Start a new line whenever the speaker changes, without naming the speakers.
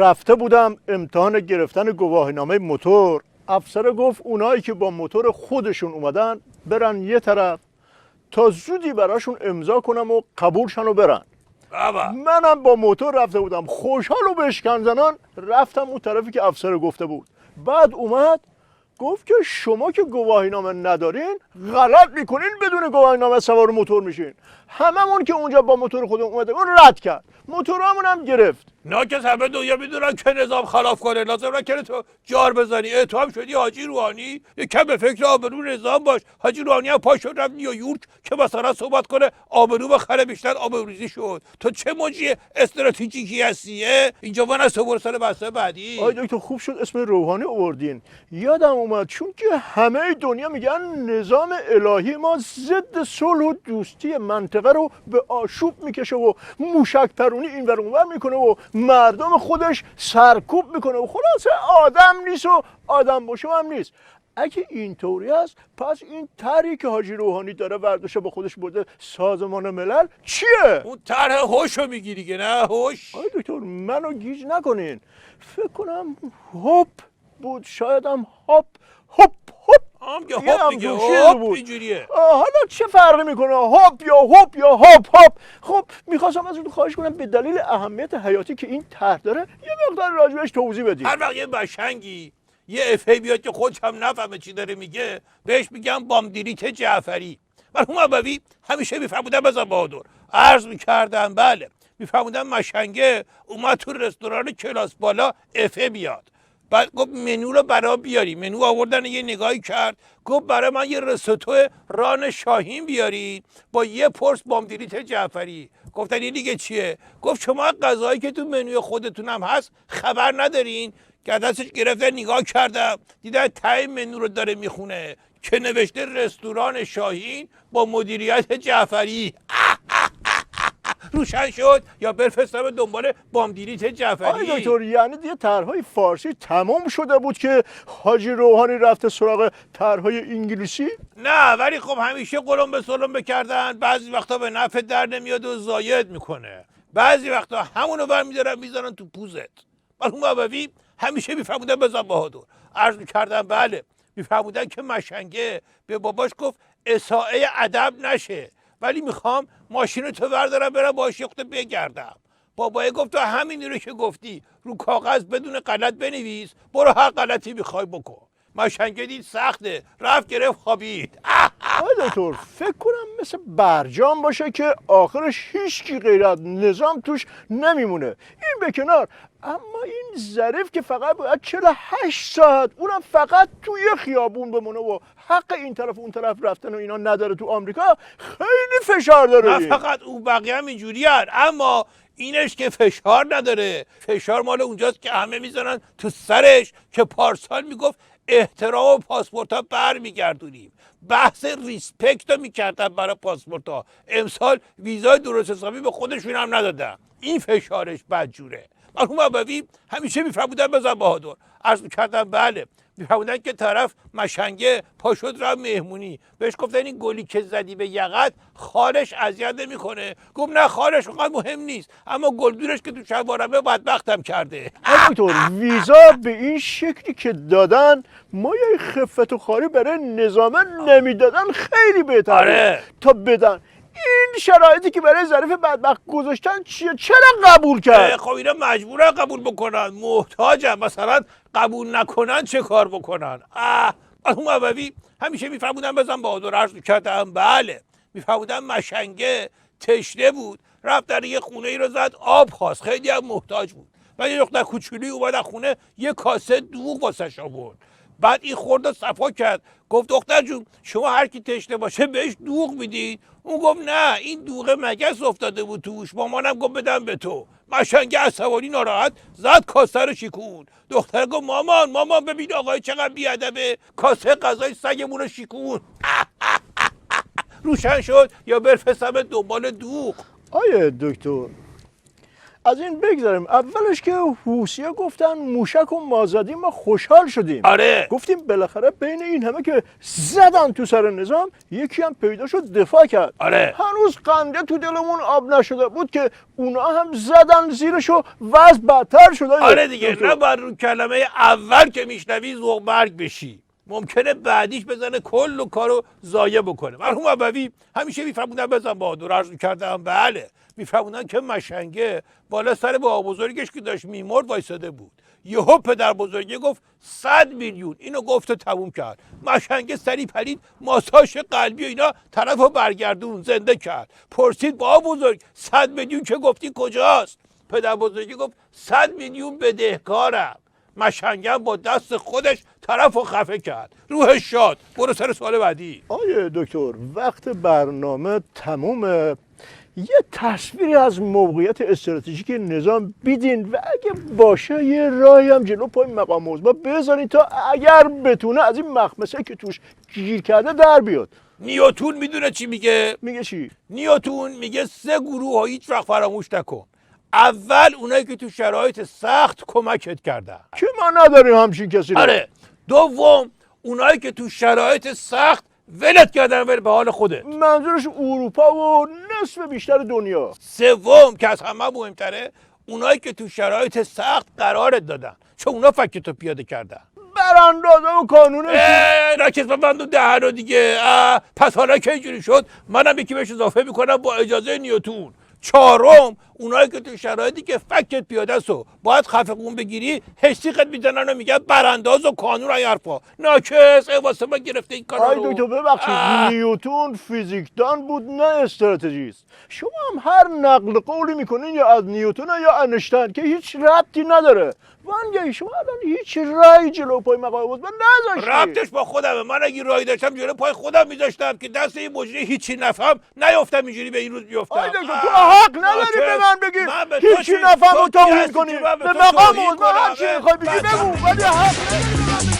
رفته بودم امتحان گرفتن گواهینامه موتور. افسر گفت اونایی که با موتور خودشون اومدن برن یه طرف تا زودی براشون امضا کنم و قبولشن و برن. منم با موتور رفته بودم خوشحال و بشکن زنان رفتم اون طرفی که افسر گفته بود. بعد اومد گفت که شما که گواهینامه ندارین غلط میکنین، بدون گواهینامه سوار موتور میشین. هممون که اونجا با موتور خودمون اومدیم اون رد کرد، موتورامون هم گرفت.
نه که همه دنیا میدونن که نظام خلاف کنه، لازم نکنه تو جار بزنی. اتهام شدی حاجی روحانی، یکم به فکر آبرو نظام باش. حاجی روحانی هم پا شد رفت نیویورک که مثلا صحبت کنه آبرو بخره، بیشتر آبروریزی شد. تو چه موجی استراتژیکی هستیه اینجا؟ من از تو برسال بحث بعدی.
آی دکتر خوب شد اسم روحانی آوردین، یادم اومد، چون که همه دنیا میگن نظام الهی ما ضد صلح و دوستی منطقه رو به آشوب میکشه و موشک پرونی این ور اونور میکنه و مردم خودش سرکوب میکنه و خلاصه آدم نیست و آدم باشه هم نیست. اگه اینطوری است پس این طرحی که حاجی روحانی داره ورداشه با خودش برده سازمان ملل چیه؟
اون طرح هوشو میگی دیگه، نه هوش؟
آی دکتر منو گیج نکنین، فکر کنم هوپ بود، شاید هم هاپ هاپ
هاپ دیگه هاپ اینجوریه.
حالا چه فرقی میکنه هاپ یا هاپ یا هاپ هاپ؟ خب میخواستم ازتون خواهش کنم به دلیل اهمیت حیاتی که این طرح داره یه مقدار راجبش توضیح بدید.
هر وقت یه بشنگی یه افهی بیاد که خودش هم نفهمه چی داره میگه بهش میگم بامدیریت جعفری. مرحوم ابوی همیشه میفرمودن بزن بهادر، عرض میکردم بله، میفرمودن مشنگه اومد تو رستوران کلاس بالا افه بیاد، بعد گفت منو رو برا بیاری. منو آوردن، یه نگاهی کرد گفت برای من یه رستو ران شاهین بیارید با یه پرس بامدیریت جعفری. گفتن این دیگه چیه؟ گفت شما غذایی که تو منوی خودتون هم هست خبر ندارین؟ که دستش گرفته نگاه کردم دیدن ته منو رو داره میخونه که نوشته رستوران شاهین با مدیریت جعفری. روشن شد یا بفرستم دنبال بامدیریت جعفری؟
آی دکتر یعنی دیگه طرحهای فارسی تمام شده بود که حاجی روحانی رفته سراغ طرحهای انگلیسی؟
نه ولی خب همیشه قلم به سلم بکردن، بعضی وقتا به نفع در نمیاد و زاید میکنه، بعضی وقتا همونو برمیدارن میذارن تو پوزت. مرحوم ابوی همیشه میفرمودن بزن بهادر، عرض میکردم بله، میفرمودن که مشنگه به باباش گفت اساءه ادب نشه ولی میخوام ماشین تو بردارم برم باهاش یه خورده بگردم. بابای گفت تو همینی رو که گفتی رو کاغذ بدون غلط بنویس، برو هر غلطی میخوای بکن. مشنگه دید سخته، رفت گرفت خوابید.
آی دکتر فکر کنم مثل برجام باشه که آخرش هیچکی غیر از نظام توش نمیمونه. این به کنار، اما این ظریف که فقط باید 48 ساعت اونم فقط توی خیابون بمونه و حق این طرف اون طرف رفتن و اینا نداره تو آمریکا، خیلی فشار داره.
نه فقط اون، بقیه هم اینجوری هست، اما اینش که فشار نداره. فشار مال اونجاست که همه میزنن تو سرش که پارسال میگفت احترام و پاسپورت ها بر میگردونیم، بحث ریسپکت رو میکردن برای پاسپورت ها، امسال ویزای درست حسابی به خودشون هم ندادن. این فشارش بدجوره. مرحوم ابوی همیشه میفرمودن بزن بهادر، عرض میکردم بله، میفرمودن که طرف مشنگه پا شد رفت مهمونی، بهش گفتن این گلی که زدی به یقت خالش اذیت نمیکنه؟ گفت نه خالش اونقدر مهم نیست، اما گلدونش که تو شلوارمه بدبختم کرده.
دکتر ویزا به این شکلی که دادن مایه خفت و خاری برای نظامه نمیدادن خیلی بهتره.
آره.
تا بدن. این شرایطی که برای ظریف بدبخت گذاشتن چیه؟ چرا قبول کرد؟
خب اینا مجبورن قبول بکنن، محتاجن، مثلا قبول نکنن چه کار بکنن؟ مرحوم ابوی همیشه میفرمودن بزن بهادر، عرض میکردم بله، میفرمودن مشنگه تشنه بود رفت در یه خونه ای رو زد آب خواست، خیلی هم محتاج بود و یه دختر کوچولی اومد خونه یه کاسه دوغ واسش آورد، بعد این خورد و صفا کرد، گفت دختر جون شما هر کی تشنه باشه بهش دوغ میدید؟ اون گفت نه این دوغ مگس افتاده بود توش، مامانم گفت بدم به تو. مشنگه عصبانی ناراحت زد کاسه رو شیکون. دختر گفت مامان ببین آقای چقدر بیادبه، کاسه غذای سگمون رو شیکون. روشن شد یا برفستم دنبال دوغ؟
آیه دکتر از این بگذاریم. اولش که حوثی‌ها گفتن موشک و ما زدیم ما خوشحال شدیم.
آره
گفتیم بالاخره بین این همه که زدن تو سر نظام یکی هم پیدا شد دفاع کرد.
آره.
هنوز خنده تو دلمون آب نشده بود که اونا هم زدن زیرشو وضع بدتر شده.
آره دیگه، نباید رو کلمه اول که میشنوی ذوق مرگ بشی، ممکنه بعدیش بزنه کل و کارو ضایع بکنه. مرحوم ابوی همیشه میفرمودن بزن بهادر، عرض می‌کردم بله، میفرمودن که مشنگه بالا سر بابا بزرگش که داشت میمرد وایساده بود، یهو پدر بزرگی گفت 100 میلیون، اینو گفت و تموم کرد. مشنگه سری پرید ماساژ قلبی و اینا طرفو برگردون زنده کرد. پرسید بابا بزرگ 100 میلیون که گفتی کجاست؟ پدر بزرگی گفت 100 میلیون بدهکارم. مشنگم با دست خودش طرفو خفه کرد. روح شاد. برو سر سوال بعدی.
آیه دکتر وقت برنامه تمومه، یه تصویری از موقعیت استراتژیک نظام بیدین و اگه باشه یه راهی هم جلو پای مقام عظما بذارین تا اگر بتونه از این مخمسه که توش گیر کرده در بیاد.
نیوتن میدونه چی میگه؟
میگه چی؟
نیوتن میگه 3 گروه ها هیچ وقت فراموش نکن. اول اونایی که تو شرایط سخت کمکت کردن
که ما نداریم همچین کسی رو.
آره. دوم اونایی که تو شرایط سخت ولت کردن ول به حال خودت.
منظورش اروپا و نصف بیشتر دنیا.
سوم که از همه مهمتره اونایی که تو شرایط سخت قرارت دادن، چون اونا فکتو پیاده کردن.
براندازه و قانونش
راکت ببندون دهن رو دیگه. پس حالا که اینجوری شد منم یکی بهش اضافه میکنم با اجازه نیوتن. چهارم اونایی که تو شرایطی که فکت پیاده سو باید خفه قون بگیری هشتیقت میزنن و میگن برانداز و کانون ای حرفا. ناکس واسه من گرفته این کارا رو.
آی دکتر ببخشید نیوتن فیزیکدان بود نه استراتژیست. شما هم هر نقل قولی میکنین یا از نیوتن یا انشتین که هیچ ربطی نداره. وانگهی شما الان هیچ رای جلو پای مقام عظما نذاشتید.
ربطش با خودمه. من اگه رای داشتم جلو پای خودم میذاشتم که دست این مجری هیچی نفهم نیافتم اینجوری به این روز بیفتم.
آی دکتر تو حق نداری به من بگی هیچی نفهم و توهین کنی. به مقام عظما هر چی میخوای بگی بگو ولی حق نداری به من بگی.